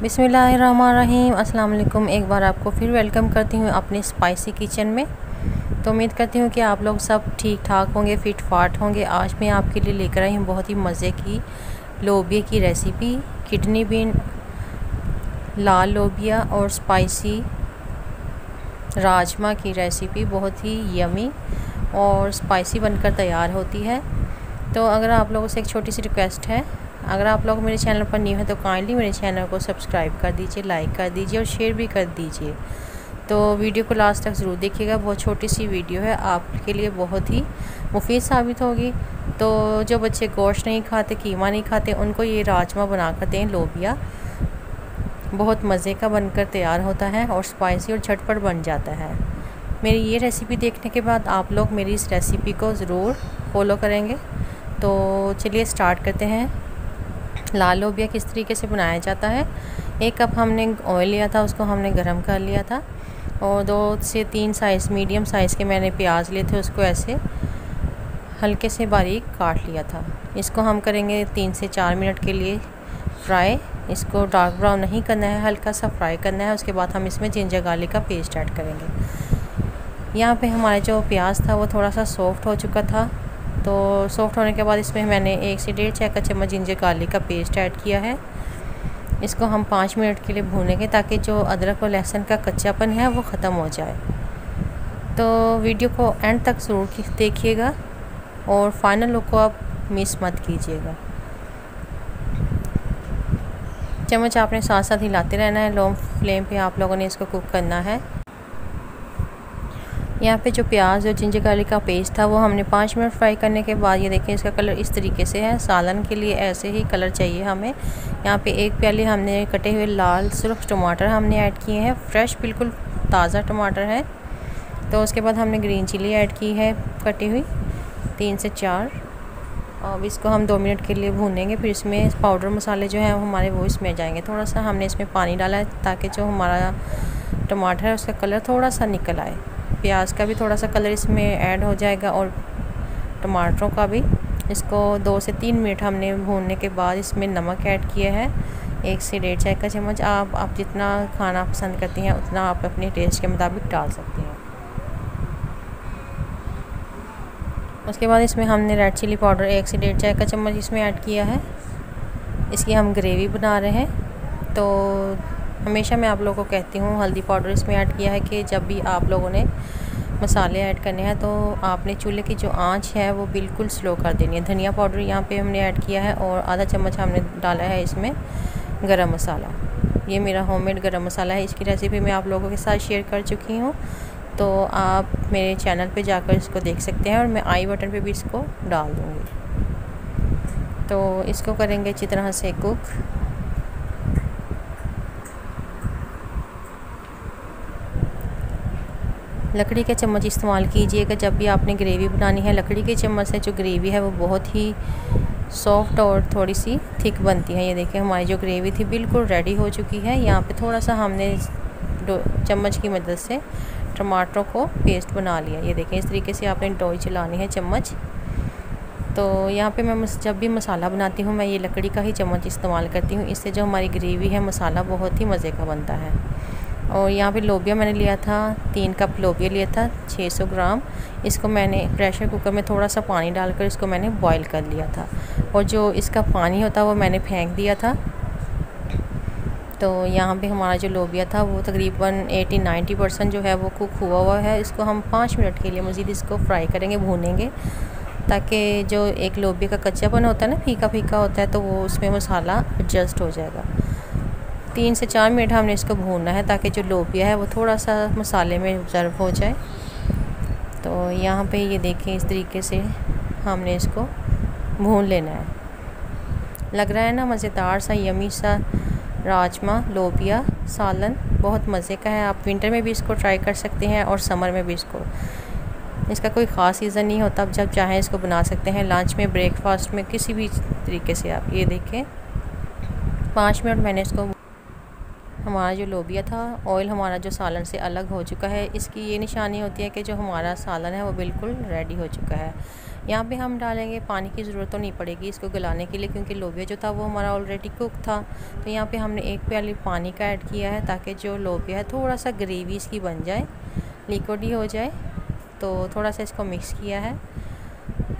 बिस्मिल्लाहिर्रहमानिर्रहीम। अस्सलाम वालेकुम। एक बार आपको फिर वेलकम करती हूँ अपने स्पाइसी किचन में। तो उम्मीद करती हूँ कि आप लोग सब ठीक ठाक होंगे, फिट फाट होंगे। आज मैं आपके लिए लेकर आई हूँ बहुत ही मज़े की लोबिया की रेसिपी। किडनी बीन, लाल लोबिया और स्पाइसी राजमा की रेसिपी बहुत ही यमी और स्पाइसी बनकर तैयार होती है। तो अगर आप लोगों से एक छोटी सी रिक्वेस्ट है, अगर आप लोग मेरे चैनल पर न्यू हैं तो काइंडली मेरे चैनल को सब्सक्राइब कर दीजिए, लाइक कर दीजिए और शेयर भी कर दीजिए। तो वीडियो को लास्ट तक ज़रूर देखिएगा। बहुत छोटी सी वीडियो है, आपके लिए बहुत ही मुफीद साबित होगी। तो जो बच्चे गोश्त नहीं खाते, कीमा नहीं खाते, उनको ये राजमा बना कर दें। लोबिया बहुत मज़े का बनकर तैयार होता है और स्पाइसी और झटपट बन जाता है। मेरी ये रेसिपी देखने के बाद आप लोग मेरी इस रेसिपी को ज़रूर फॉलो करेंगे। तो चलिए स्टार्ट करते हैं। लाल लोबिया किस तरीके से बनाया जाता है। 1 कप हमने ऑयल लिया था, उसको हमने गरम कर लिया था और 2 से 3 साइज़ मीडियम साइज़ के मैंने प्याज लिए थे, उसको ऐसे हल्के से बारीक काट लिया था। इसको हम करेंगे 3 से 4 मिनट के लिए फ्राई। इसको डार्क ब्राउन नहीं करना है, हल्का सा फ्राई करना है। उसके बाद हम इसमें जिंजर गार्लिक का पेस्ट ऐड करेंगे। यहाँ पे हमारा जो प्याज था वो थोड़ा सा सॉफ्ट हो चुका था। तो सॉफ्ट होने के बाद इसमें मैंने 1 से 1.5 चाय का चम्मच जिंजर गार्लिक का पेस्ट ऐड किया है। इसको हम 5 मिनट के लिए भूनेंगे ताकि जो अदरक और लहसुन का कच्चापन है वो ख़त्म हो जाए। तो वीडियो को एंड तक ज़रूर देखिएगा और फाइनल लुक को आप मिस मत कीजिएगा। चम्मच आपने साथ साथ हिलाते रहना है। लो फ्लेम पे आप लोगों ने इसको कुक करना है। यहाँ पे जो प्याज और जिंजर गार्लिक का पेस्ट था वो हमने 5 मिनट फ्राई करने के बाद ये देखें इसका कलर इस तरीके से है। सालन के लिए ऐसे ही कलर चाहिए हमें। यहाँ पे 1 प्याली हमने कटे हुए लाल सुर्ख टमाटर हमने ऐड किए हैं, फ्रेश बिल्कुल ताज़ा टमाटर है। तो उसके बाद हमने ग्रीन चिली ऐड की है कटी हुई 3 से 4। अब इसको हम 2 मिनट के लिए भूनेंगे। फिर इसमें पाउडर मसाले जो हैं हमारे वो इसमें जाएंगे। थोड़ा सा हमने इसमें पानी डाला है ताकि जो हमारा टमाटर है उसका कलर थोड़ा सा निकल आए। प्याज का भी थोड़ा सा कलर इसमें ऐड हो जाएगा और टमाटरों का भी। इसको 2 से 3 मिनट हमने भूनने के बाद इसमें नमक ऐड किया है 1 से 1.5 चाय का चम्मच। आप जितना खाना पसंद करती हैं उतना आप अपने टेस्ट के मुताबिक डाल सकती हैं। उसके बाद इसमें हमने रेड चिली पाउडर 1 से 1.5 चाय का चम्मच इसमें ऐड किया है। इसकी हम ग्रेवी बना रहे हैं। तो हमेशा मैं आप लोगों को कहती हूँ हल्दी पाउडर इसमें ऐड किया है कि जब भी आप लोगों ने मसाले ऐड करने हैं तो आपने चूल्हे की जो आंच है वो बिल्कुल स्लो कर देनी है। धनिया पाउडर यहाँ पे हमने ऐड किया है और आधा चम्मच हमने डाला है इसमें गरम मसाला। ये मेरा होममेड गरम मसाला है। इसकी रेसिपी मैं आप लोगों के साथ शेयर कर चुकी हूँ, तो आप मेरे चैनल पे जाकर इसको देख सकते हैं और मैं आई बटन पे भी इसको डाल दूँगी। तो इसको करेंगे अच्छी तरह से कुक। लकड़ी के चम्मच इस्तेमाल कीजिएगा जब भी आपने ग्रेवी बनानी है। लकड़ी के चम्मच से जो ग्रेवी है वो बहुत ही सॉफ्ट और थोड़ी सी थिक बनती है। ये देखिए हमारी जो ग्रेवी थी बिल्कुल रेडी हो चुकी है। यहाँ पे थोड़ा सा हमने चम्मच की मदद से टमाटरों को पेस्ट बना लिया। ये देखें इस तरीके से आपने डोई चलानी है चम्मच। तो यहाँ पे मैं जब भी मसाला बनाती हूँ मैं ये लकड़ी का ही चम्मच इस्तेमाल करती हूँ। इससे जो हमारी ग्रेवी है मसाला बहुत ही मज़े का बनता है। और यहाँ पे लोबिया मैंने लिया था 3 कप लोबिया लिया था 600 ग्राम। इसको मैंने प्रेशर कुकर में थोड़ा सा पानी डालकर इसको मैंने बॉईल कर लिया था और जो इसका पानी होता वो मैंने फेंक दिया था। तो यहाँ पे हमारा जो लोबिया था वो तकरीबन 80-90% जो है वो कुक हुआ है। इसको हम 5 मिनट के लिए मज़ीद इसको फ्राई करेंगे, भूनेंगे, ताकि जो एक लोबिया का कच्चापन होता है ना, फीका फीका होता है, तो वो उसमें मसाला एडजस्ट हो जाएगा। 3 से 4 मिनट हमने इसको भूनना है ताकि जो लोबिया है वो थोड़ा सा मसाले में ऑब्ज़र्व हो जाए। तो यहाँ पे ये देखें इस तरीके से हमने इसको भून लेना है। लग रहा है ना मज़ेदार सा यमी सा राजमा लोबिया सालन, बहुत मज़े का है। आप विंटर में भी इसको ट्राई कर सकते हैं और समर में भी इसका कोई ख़ास सीज़न नहीं होता। आप जब चाहें इसको बना सकते हैं, लंच में, ब्रेकफास्ट में, किसी भी तरीके से आप। ये देखें 5 मिनट मैंने इसको। हमारा जो लोबिया था, ऑयल हमारा जो सालन से अलग हो चुका है। इसकी ये निशानी होती है कि जो हमारा सालन है वो बिल्कुल रेडी हो चुका है। यहाँ पे हम डालेंगे, पानी की ज़रूरत तो नहीं पड़ेगी इसको गलाने के लिए क्योंकि लोबिया जो था वो हमारा ऑलरेडी कुक था। तो यहाँ पे हमने 1 प्याली पानी का ऐड किया है ताकि जो लोबिया है थोड़ा सा ग्रेवी इसकी बन जाए, लिक्विड ही हो जाए। तो थोड़ा सा इसको मिक्स किया है।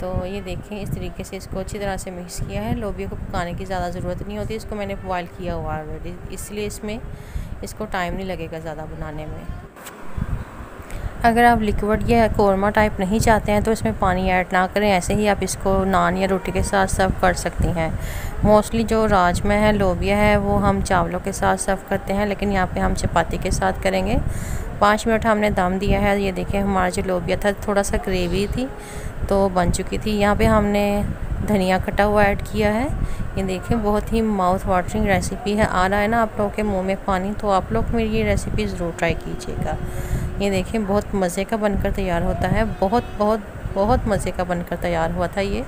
तो ये देखें इस तरीके से इसको अच्छी तरह से मिक्स किया है। लोबिया को पकाने की ज़्यादा ज़रूरत नहीं होती, इसको मैंने बॉयल किया हुआ ऑलरेडी, इसलिए इसमें इसको टाइम नहीं लगेगा ज़्यादा बनाने में। अगर आप लिक्विड या कोरमा टाइप नहीं चाहते हैं तो इसमें पानी ऐड ना करें, ऐसे ही आप इसको नान या रोटी के साथ सर्व कर सकती हैं। मोस्टली जो राजमा है, लोबिया है, वो हम चावलों के साथ सर्व करते हैं, लेकिन यहाँ पे हम चपाती के साथ करेंगे। 5 मिनट हमने दम दिया है। ये देखें हमारा जो लोबिया था थोड़ा सा ग्रेवी थी तो बन चुकी थी। यहाँ पे हमने धनिया कटा हुआ ऐड किया है। ये देखें बहुत ही माउथ वाटरिंग रेसिपी है। आ रहा है ना आप लोगों के मुंह में पानी, तो आप लोग मेरी ये रेसिपी ज़रूर ट्राई कीजिएगा। ये देखें बहुत मज़े का बनकर तैयार होता है, बहुत मज़े का बनकर तैयार हुआ था ये।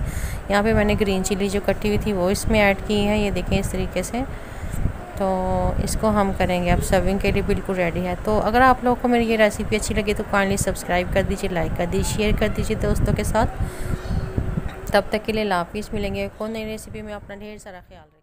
यहाँ पे मैंने ग्रीन चिली जो कटी हुई थी वो इसमें ऐड की है। ये देखें इस तरीके से। तो इसको हम करेंगे अब सर्विंग के लिए, बिल्कुल रेडी है। तो अगर आप लोगों को मेरी ये रेसिपी अच्छी लगी तो काइंडली सब्सक्राइब कर दीजिए, लाइक कर दीजिए, शेयर कर दीजिए दोस्तों के साथ। तब तक के लिए अल्लाह हाफ़िज़। मिलेंगे एक और नई रेसिपी में। अपना ढेर सारा ख्याल रखिए।